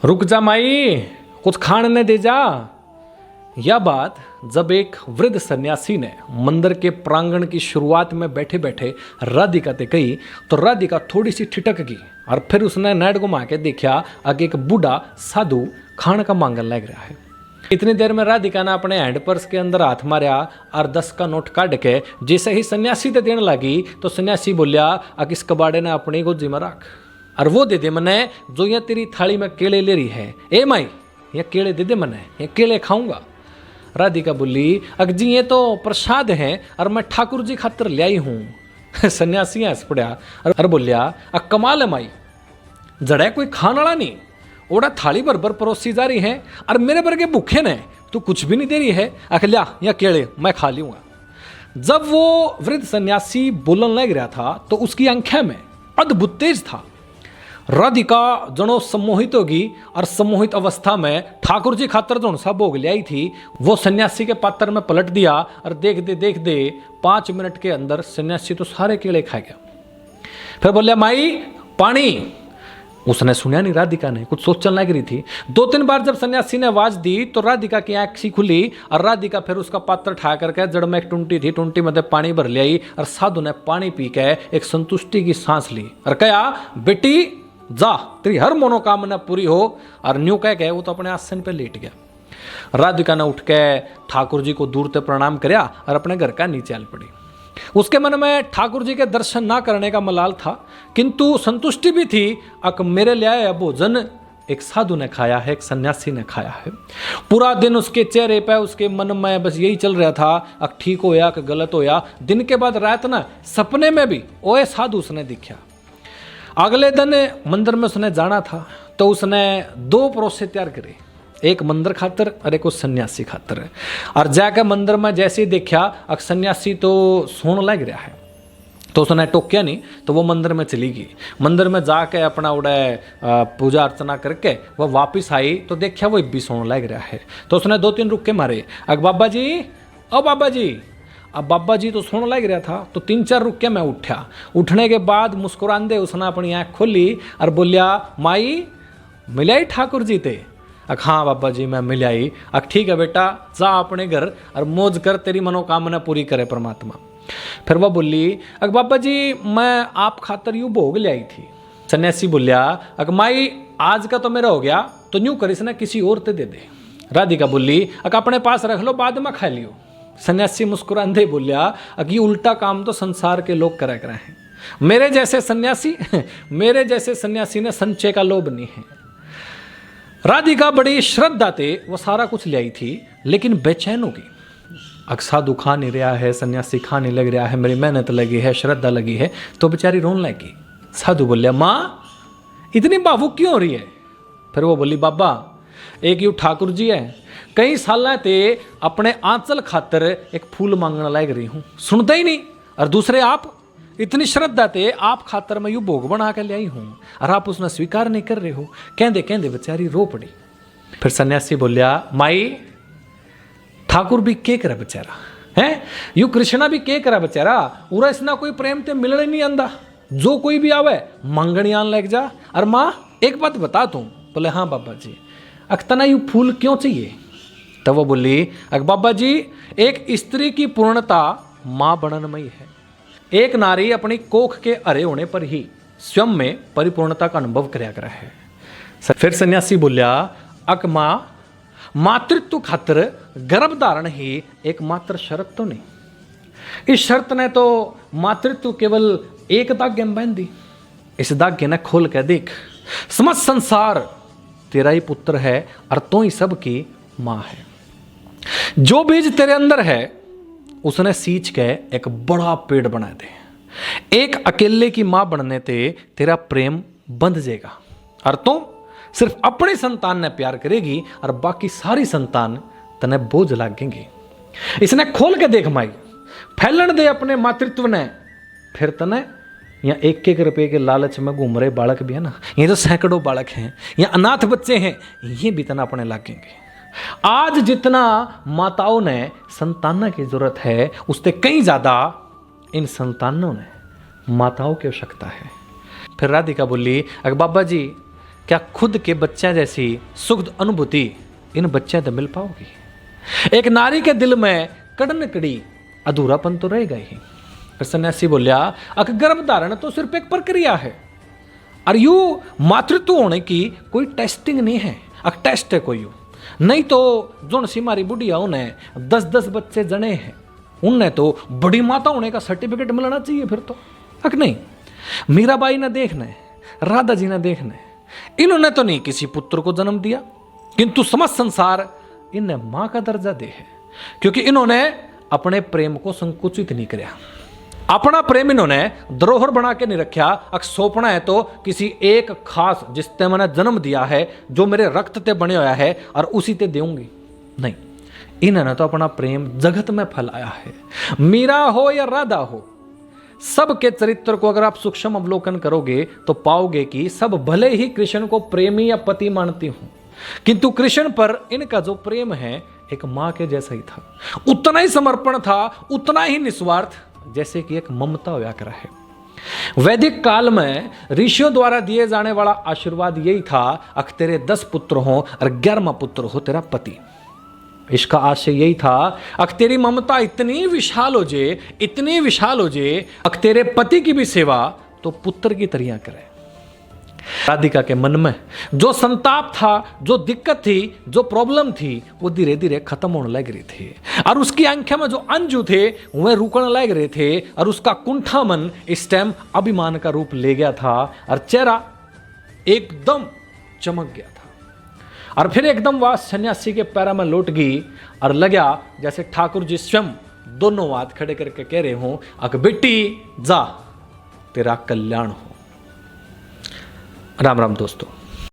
रुक जा माई, कुछ खाने दे जा। यह बात जब एक वृद्ध सन्यासी ने मंदिर के प्रांगण की शुरुआत में बैठे बैठे राधिका से कही तो राधिका थोड़ी सी ठिठक गई और फिर उसने नेट घुमा के देखा कि एक बूढ़ा साधु खाने का मांगन लग रहा है। इतनी देर में राधिका ने अपने हैंड पर्स के अंदर हाथ मारा और 10 का नोट काट के जैसे ही सन्यासी ते देने लगी तो सन्यासी बोलिया कि इस कबाड़े ने अपनी गोजी में रख और वो दे दे मने जो यहाँ तेरी थाली में केले ले रही है। ए माई, ये केले दे दे मने, ये केले खाऊंगा। राधिका बोली अग जी ये तो प्रसाद है और मैं ठाकुर जी खातर ले आई हूँ। सन्यासी हंस पड़ा और बोलिया कमाल है माई, जड़ा कोई खाने वाला नहीं, ओड़ा थाली भर भर परोसी जा रही है और मेरे वर्गे भूखे ने तू कुछ भी नहीं दे रही है। अखल्या या केले मैं खा लूंगा। जब वो वृद्ध सन्यासी बोलने लग रहा था तो उसकी आंखें में अद्भुत तेज था। राधिका जनो सम्मोहित होगी और सम्मोहित अवस्था में ठाकुर जी खातर जो सा भोग ले आई थी वो सन्यासी के पात्र में पलट दिया और देख दे 5 मिनट के अंदर सन्यासी तो सारे केले खा गया। फिर बोलिया माई पानी। उसने सुना नहीं, राधिका ने कुछ सोचने लग रही थी। 2-3 बार जब सन्यासी ने आवाज दी तो राधिका की आंख सी खुली और राधिका फिर उसका पात्र ठा करके जड़ में एक टुंटी थी, टुंटी में पानी भर ले आई और साधु ने पानी पी के एक संतुष्टि की सांस ली और कहा बेटी जा तेरी हर मनोकामना पूरी हो। और न्यू कह गए वो तो अपने आसन पे लेट गया। राधिका ने उठ के ठाकुर जी को दूर से प्रणाम करया और अपने घर का नीचे चल पड़ी। उसके मन में ठाकुर जी के दर्शन ना करने का मलाल था किंतु संतुष्टि भी थी। मेरे लिए आया भोजन एक साधु ने खाया है, एक सन्यासी ने खाया है। पूरा दिन उसके चेहरे पे उसके मन में बस यही चल रहा था ठीक होया कि गलत होया। दिन के बाद रात ना सपने में भी ओए साधु उसने दिखा। अगले दिन मंदिर में उसने जाना था तो उसने 2 परोसे तैयार करे, एक मंदिर खातर और एक उस सन्यासी खातर। और जाकर मंदिर में जैसे ही देखा सन्यासी तो सोने लग रहा है तो उसने टोक्या नहीं तो वो मंदिर में चली गई। मंदिर में जाके अपना उड़ा पूजा अर्चना करके वह वापस आई तो देखा वो भी सोने लग रहा है। तो उसने 2-3 रुक्के मारे, बाबा जी ओ बाबा जी। अब बाबा जी तो सोने लग रहा था तो 3-4 रुक के मैं उठा। उठने के बाद मुस्कुरांदे उसने अपनी आँख खोली और बोलिया माई मिलाई ठाकुर जी ते। हाँ बाबा जी मैं मिलाई। ठीक है बेटा जा अपने घर और मौज कर, तेरी मनोकामना पूरी करे परमात्मा। फिर वह बोली बाबा जी मैं आप खातर यूँ भोग ले आई थी। सन्यासी बोलिया माई आज का तो मेरा हो गया तो यूँ कर इसने किसी और ते दे दे। राधिका बोली अपने पास रख लो बाद में खा लियो। सन्यासी मुस्कुराते बोलिया कि उल्टा काम तो संसार के लोग करा कर हैं। मेरे जैसे सन्यासी ने संचय का लोभ नहीं है। राधिका बड़ी श्रद्धा ते वो सारा कुछ ले आई थी लेकिन बेचैन होगी। साधु खा नहीं रहा है, सन्यासी खा नहीं लग रहा है, मेरी मेहनत लगी है, श्रद्धा लगी है तो बेचारी रोने लगी। साधु बोलिया माँ इतनी भावुक क्यों हो रही है। फिर वो बोली बाबा एक यू ठाकुर जी है, कई साल ते अपने आंचल खातर एक फूल मांगने लग रही हूँ, सुनते ही नहीं। और दूसरे आप इतनी श्रद्धा ते आप खातर मैं यूँ भोग बना के ले आई हूँ और आप उसने स्वीकार नहीं कर रहे हो। कहते बेचारी रो पड़ी। फिर सन्यासी बोलिया माई ठाकुर भी के करा बेचारा है, यू कृष्णा भी के करा बेचारा, उरा इसना कोई प्रेम ते मिलने नहीं आंदा, जो कोई भी आवे मांगनी आन लग जा। और माँ एक बात बता तू। बोले हाँ बाबा जी अक्तना यू फूल क्यों चाहिए। तब वो बोली बाबा जी एक स्त्री की पूर्णता माँ बनन में ही है। एक नारी अपनी कोख के अरे होने पर ही स्वयं में परिपूर्णता का अनुभव कराया करा है। फिर सन्यासी बोलिया माँ मातृत्व खातर गर्भ धारण ही एकमात्र शर्त तो नहीं। इस शर्त ने तो मातृत्व केवल एक धागे में बांध दी। इस धागे ने खोल के देख, समस्त संसार तेरा ही पुत्र है और तो ही सबकी माँ है। जो बीज तेरे अंदर है उसने सींच के एक बड़ा पेड़ बना दे। एक अकेले की माँ बनने ते तेरा प्रेम बंध जाएगा और तो सिर्फ अपनी संतान ने प्यार करेगी और बाकी सारी संतान तने बोझ लागेंगी। इसने खोल के देख माई, फैलन दे अपने मातृत्व ने, फिर तने यहाँ 1-1 रुपये के लालच में घूम रहे बालक भी है ना, ये तो सैकड़ों बालक हैं, यहाँ अनाथ बच्चे हैं, ये भी तना अपने लागेंगे। आज जितना माताओं ने संतान की जरूरत है उससे कहीं ज्यादा इन संतानों ने माताओं की आवश्यकता है। फिर राधिका बोली बाबा जी क्या खुद के बच्चे जैसी सुखद अनुभूति इन बच्चे से मिल पाओगी? एक नारी के दिल में कड़न कड़ी अधूरापन तो रहेगा ही। फिर सन्यासी बोलिया, अक गर्भ धारण तो सिर्फ एक प्रक्रिया है, और यू मातृत्व होने की कोई टेस्टिंग नहीं है, अक टेस्ट है कोई। नहीं तो जो सी मारी बुढ़िया उन्हें 10-10 बच्चे जने हैं, उनने तो बड़ी माता होने का सर्टिफिकेट मिलना चाहिए फिर तो। अक नहीं, मीराबाई ने देखना है, राधा जी ने देखना है, इन्होंने तो नहीं किसी पुत्र को जन्म दिया, किंतु समस्त संसार इन्हें मां का दर्जा दे है, क्योंकि इन्होंने अपने प्रेम को संकुचित नहीं किया। अपना प्रेम इन्होंने धरोहर बना के नहीं रखा, अक सौंपना है तो किसी एक खास जिसने मैंने जन्म दिया है, जो मेरे रक्त ते बने हुआ है, और उसी ते देऊंगी। नहीं, इन्होंने तो अपना प्रेम जगत में फैलाया है। मीरा हो या राधा हो, सबके चरित्र को अगर आप सूक्ष्म अवलोकन करोगे तो पाओगे कि सब भले ही कृष्ण को प्रेमी या पति मानती हूं, किंतु कृष्ण पर इनका जो प्रेम है एक मां के जैसा ही था, उतना ही समर्पण था, उतना ही निस्वार्थ जैसे कि एक ममता होया करा है। वैदिक काल में ऋषियों द्वारा दिए जाने वाला आशीर्वाद यही था, अक तेरे 10 पुत्र हो और 11वां पुत्र हो तेरा पति। इसका आशय यही था, अक तेरी ममता इतनी विशाल हो जे, इतनी विशाल हो जे, अक तेरे पति की भी सेवा तो पुत्र की तरह करे। राधिका के मन में जो संताप था, जो दिक्कत थी, जो प्रॉब्लम थी, वो धीरे धीरे खत्म होने लग रही थी, और उसकी आंखें में जो अंजू थे वह रुकने लग रहे थे, और उसका कुंठा मन इस टाइम अभिमान का रूप ले गया था, और चेहरा एकदम चमक गया था। और फिर एकदम वह सन्यासी के पैरों में लौट गई, और लगा जैसे ठाकुर जी स्वयं दोनों हाथ खड़े करके कह रहे हों, अक बेटी जा, तेरा कल्याण हो। राम राम दोस्तों।